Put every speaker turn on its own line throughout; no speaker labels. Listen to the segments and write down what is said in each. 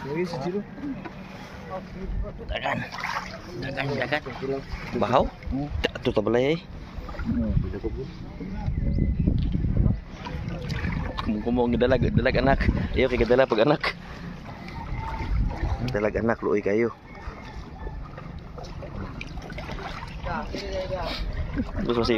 Lagi si Jiro.
Dagan. Dagan. Bahaw? Ito tabalay eh. Kumong dalag anak. Iyo kay dalag pag anak. Dalag anak luoy kayo. Bos.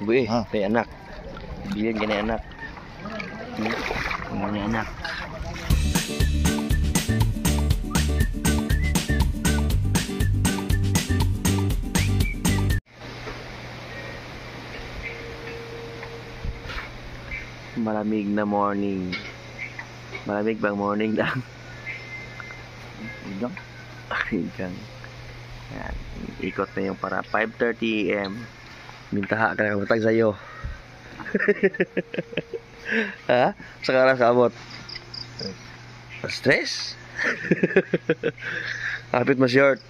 Buih, kay anak. Bilang gini anak. Semuanya anak. Malamig na morning. Malamig bang morning lang?
Idang.
Hanggang. Yan. Ikot na yung para 5:30 AM. Mintaha ka na matag sa'yo. Ha? Sekarang kabot. Stress? Hapit mo short.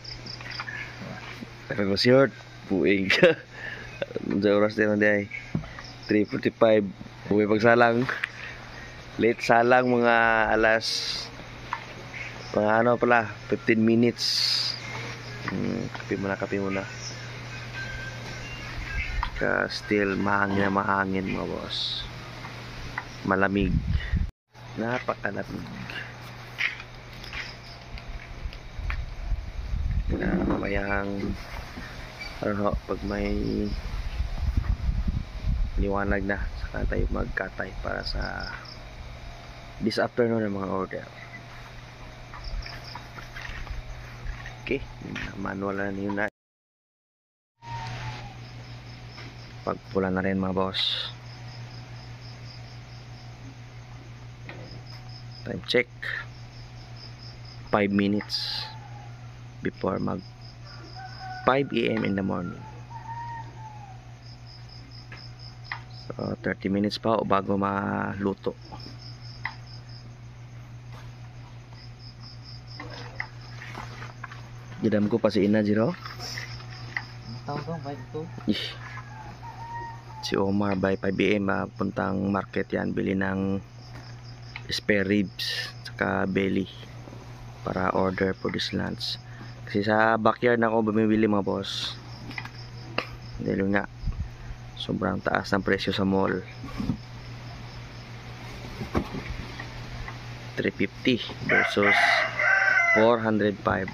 Hapit mo short. Buing. Sa oras din nandiyan. 3:45. Buwi pagsalang. Late salang mga alas mga ano pala 15 minutes. Kape muna. Still mahangin mga boss. Malamig. Napakalamig. Mamayang ano pag may liwanag na saka tayo magkatay para sa this afternoon ng mga order. Okay, manual na yun na. Pagpula na rin mga boss. Time check 5 minutes before mag 5 AM in the morning. So 30 minutes pa o bago maluto. Jadam ko pa si Ina Jiro. Si Omar by 5 AM puntang market yan, bili ng spare ribs saka belly para order for this lunch. Kasi sa backyard na ako bumibili mga boss. Dahil nga sobrang taas ng presyo sa mall. 350 versus 405.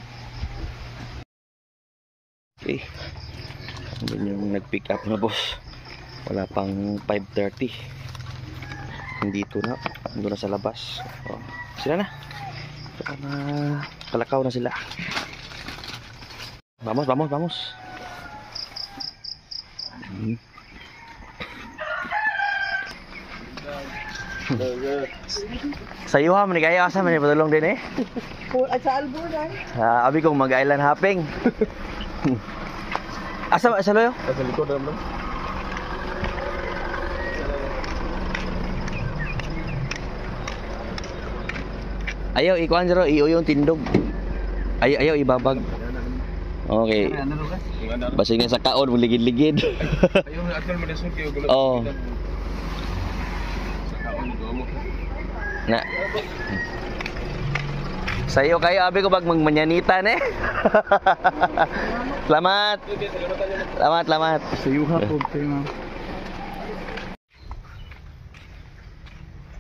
Okay. Yun yung nag-pick up na boss. Wala pang 5:30. Nandito na. Nandito na sa labas. Oh, sila na. Kalakaw na sila. Vamos. Sa iyo ha, manigaya asa man padulong din eh.
At sa albunan.
Abi kong mag-island hopping. Asa loyo?
Sa likod naman.
Ayaw ikuan jero iyo yung tindog. Ayaw ibabag. Okay. Basig na sa kaon ligid-ligid.
Ayaw na atol man sud kayo gulo.
Oh.
Sa kaon mo.
Na. Sayo kayo abi ko bag magmanyanitan eh. Selamat.
Sayo ha po tayo.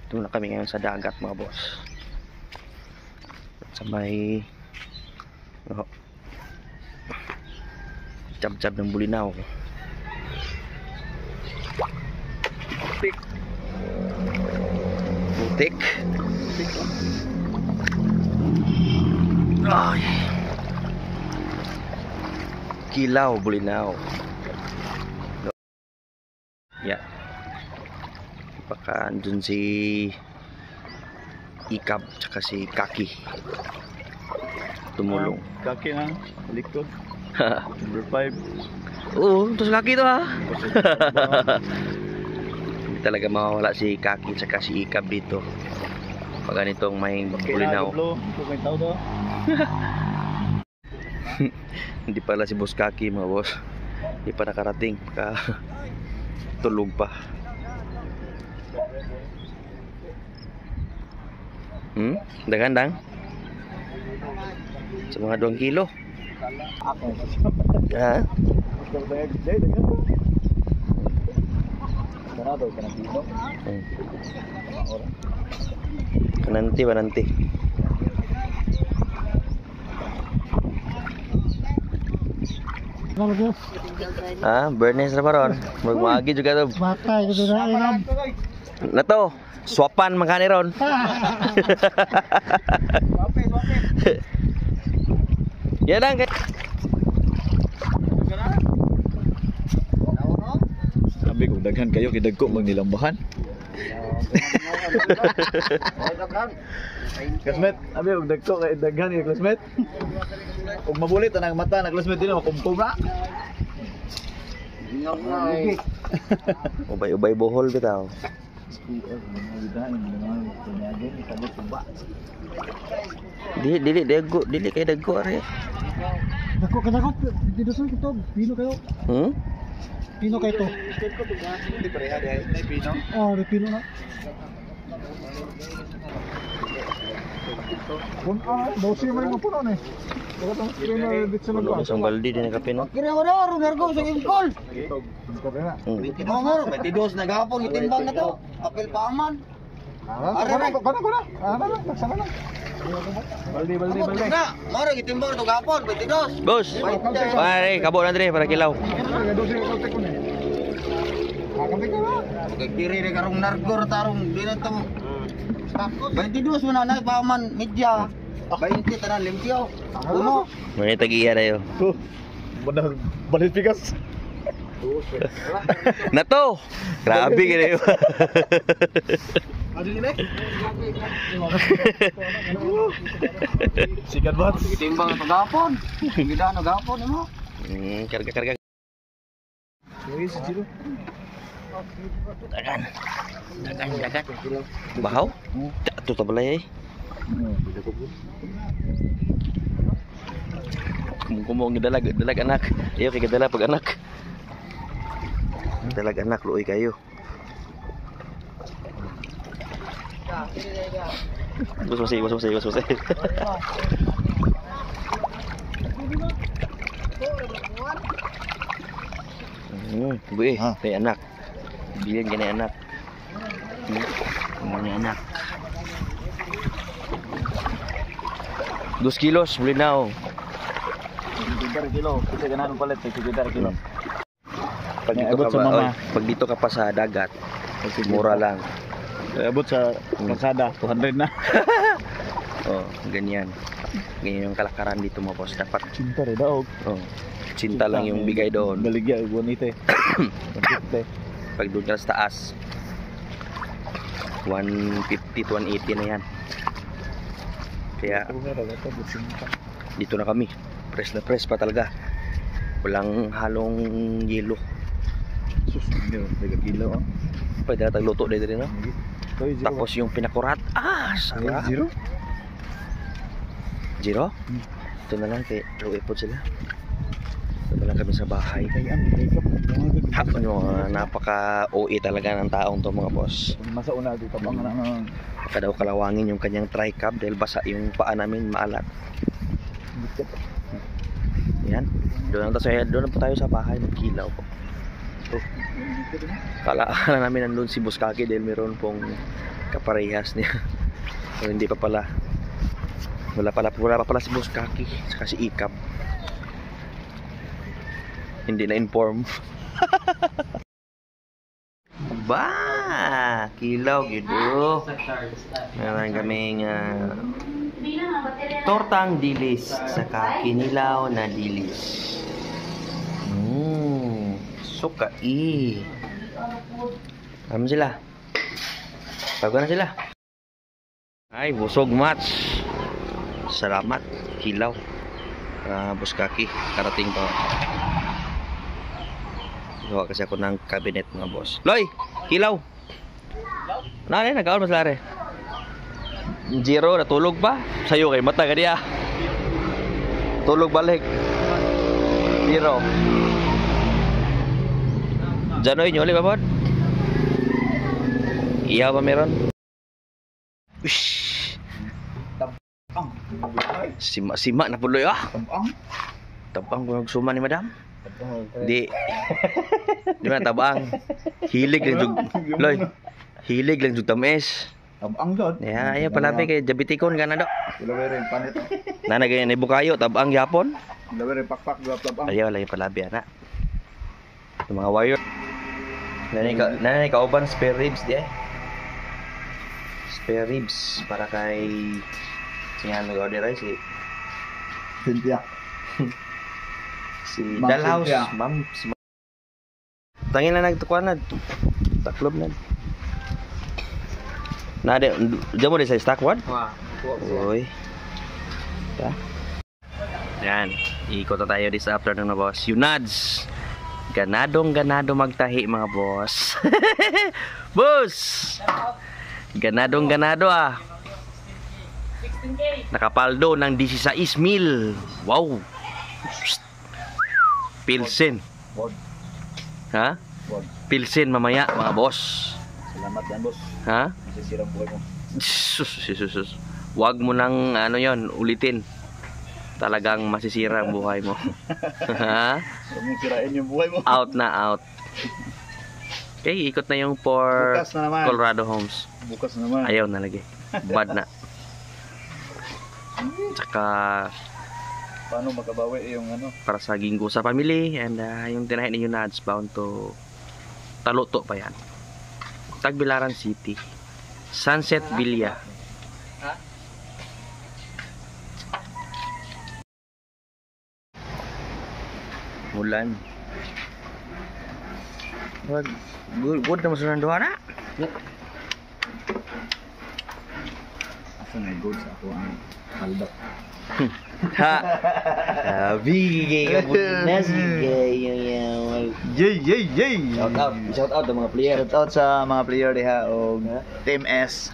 Ito na kami ngayon sa dagat mga boss. Sa may Jab-jab ng bulinaw. Putik. Ay. Kilaw bulinaw. Yeah. Baka andun si Ikab tsaka si Kaki tumulong.
Kaki na likod. Number 5.
Oo, ito si Kaki to ha. Hindi talaga mawawala si Kaki tsaka si Ikab dito pag ganitong may bulinaw. Hindi pala si Boss Kaki mga boss. Hindi pa nakarating. Tulog pa. Dagandang. Sa mga 2 kilo. Ha? Kananti ba nanti? Bernes na pa ron. Magmagi juga to.
Matay ko na inom.
Nato, swapan magkani ron. Yan lang.
Sabi kung daghan kayo, kidagko magnilambahan. Klasmet, sabi kung dagko kay daghan kay klasmet. Kung mabulit ang mata na klasmet din makumpong na.
Ubay-ubay bohol bitaw. Dili kay dagko are.
Dako dito sa kito. Pino kayo. Pino kayo to.
Hindi pareha dai, nay pino.
Oh, di pino na. Kung bosi man mo puno ni. Wala tong pino dito sa lugar.
Isang baldi din ka pino.
Kira mo na Romergo sa Imkol.
Amor, may tidos na gapon itimbang na to. Apel pa aman.
Kana. Nagsama na.
Baldi.
Na, mara itimbang to gapon, may tidos.
Boss. Pare, kabo na dire para kilaw.
Kiri ni karong nargor tarong di na to. 22 mo na pa aman media. 20 tanan limpyo. Uno.
May tagiya na yo.
Balit pikas.
Nato. Grabe gini.
Ano ni Sikat banget.
Itimbang to gapon. Gida no gapon mo.
Karga. Dagan. Bahaw? Ito tabalay eh. Kumong dalag anak. Iyo kay gadala pag anak. Dalag anak luoy kayo. Bos masih. Buih, kay anak. Bilang gini anak. Ini anak. 2 kilos beli na oh.
2 kilo. Kasi ganahan palit 2 kilo.
Pag dito
Abot
ka
sa
ba,
mama.
pag dito ka pa sa dagat, mura lang.
Abot sa kalsada 200 na.
Oh, ganyan. Ganyan yung kalakaran dito mo boss. Dapat
Cinta rin daog.
oh, cinta lang yung bigay doon.
Baligya bonite.
Pag doon ka sa taas 150 to 180 na yan. Kaya dito na kami. Press na press pa talaga. Walang halong yelo.
Sus, mega kilo.
Pwede na tagluto dito rin no? Tapos yung pinakurat. Sarap. Zero? Ito na lang kay luwi po sila. Ito na lang kami sa bahay. Napaka OA talaga ng taong to mga boss.
Masa una dito pang nang
Baka daw kalawangin yung kanyang tricab dahil basa yung paa namin maalat. Yan. Doon na po tayo sa bahay ng kilaw po. Kala namin nandun si Buskaki dahil meron pong kaparehas niya. So, hindi pa pala. Wala pa pala si Buskaki saka si Ikap. Hindi na inform. Ba, kilaw gitu. Meron kaming tortang dilis saka kinilaw na dilis. Suka Ano sila? Bago na sila. Ay, busog match. Salamat, kilaw. Buskaki, karating pa. Gawa kasi ako ng cabinet mga boss. Loy, kilaw. Nani, nagkaon mas lare. Zero, natulog pa. Sayo kay mata ka diya. Tulog balik. Zero. Janoy, nyuli ba, Bod? Iyaw ba meron? Ush! Sima na puloy ah!
Tabang.
Tabang kung nagsuma ni madam. Di. Di ba tabang? Hilig lang jug. Loy. Hilig lang jug tamis.
Tabang dod.
Ya, ayo palabi kay diabetikon ka na do.
Ilaw rin panit.
Nana gaya ni bukayo tabang yapon.
Ilaw rin pakpak gap tabang.
Ayaw lang yung palabi ana. Yung mga wire. Nanay ka uban spare ribs di eh. Spare ribs para kay singan nag-order ay si
Cynthia.
si
Ma'am
Dalhouse,
Cynthia.
ma'am. Tangin na nagtukuan na. Taklob na. Nade, diyan mo din sa stock one? Uy. Ta. Yan, ikot na tayo di sa afternoon na boss. Yunads. Ganadong magtahi mga boss. Boss! Ganadong ah. Nakapaldo ng 16,000. Wow. Pilsen.
Wag.
Ha?
Wag.
Pilsen mamaya mga boss.
Salamat yan, boss.
Ha?
Masisirang buhay mo.
Sus. Wag mo nang ano yon ulitin. Talagang masisira ang buhay mo. Ha?
Huwag mong sirain yung buhay mo.
Out na out. Okay, ikot na yung for
Bukas na naman.
Colorado Homes.
Bukas na naman.
Ayaw na lagi. Bad na. Tsaka
Paano makabawi yung ano?
para sa Gingo sa family and yung tinahin ninyo na ads bound to Taluto pa yan. Tagbilaran City. Sunset Villa. Mulan. Wag good na masunan doha na.
Asa na yung goods ako ang haldak.
Ha. Bigay ka po na sige.
Yay!
Shout out sa mga player.
Shout out sa mga player diha o Team S.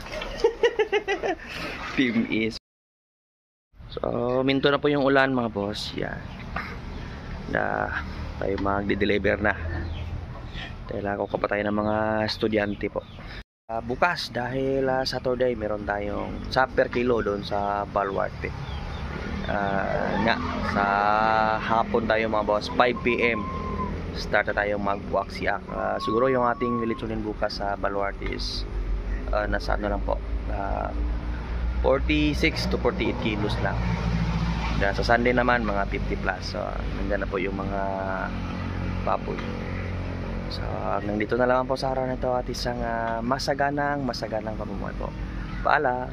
Team is. So, minto na po yung ulan mga boss. Yan. Tayo magde-deliver na. Kailangan ko pa tayo ng mga estudyante po. Bukas dahil Saturday meron tayong chopper kilo doon sa Baluarte. Sa hapon tayo mga boss 5 PM start na tayo magbuaksiak. Siguro yung ating litsunin bukas sa Baluarte is nasa ano lang po 46 to 48 kilos lang. Sa Sunday naman mga 50 plus. So nandiyan na po yung mga baboy. So hanggang dito na lang po sa araw na ito at isang masaganang pamumuhay po. Paalam.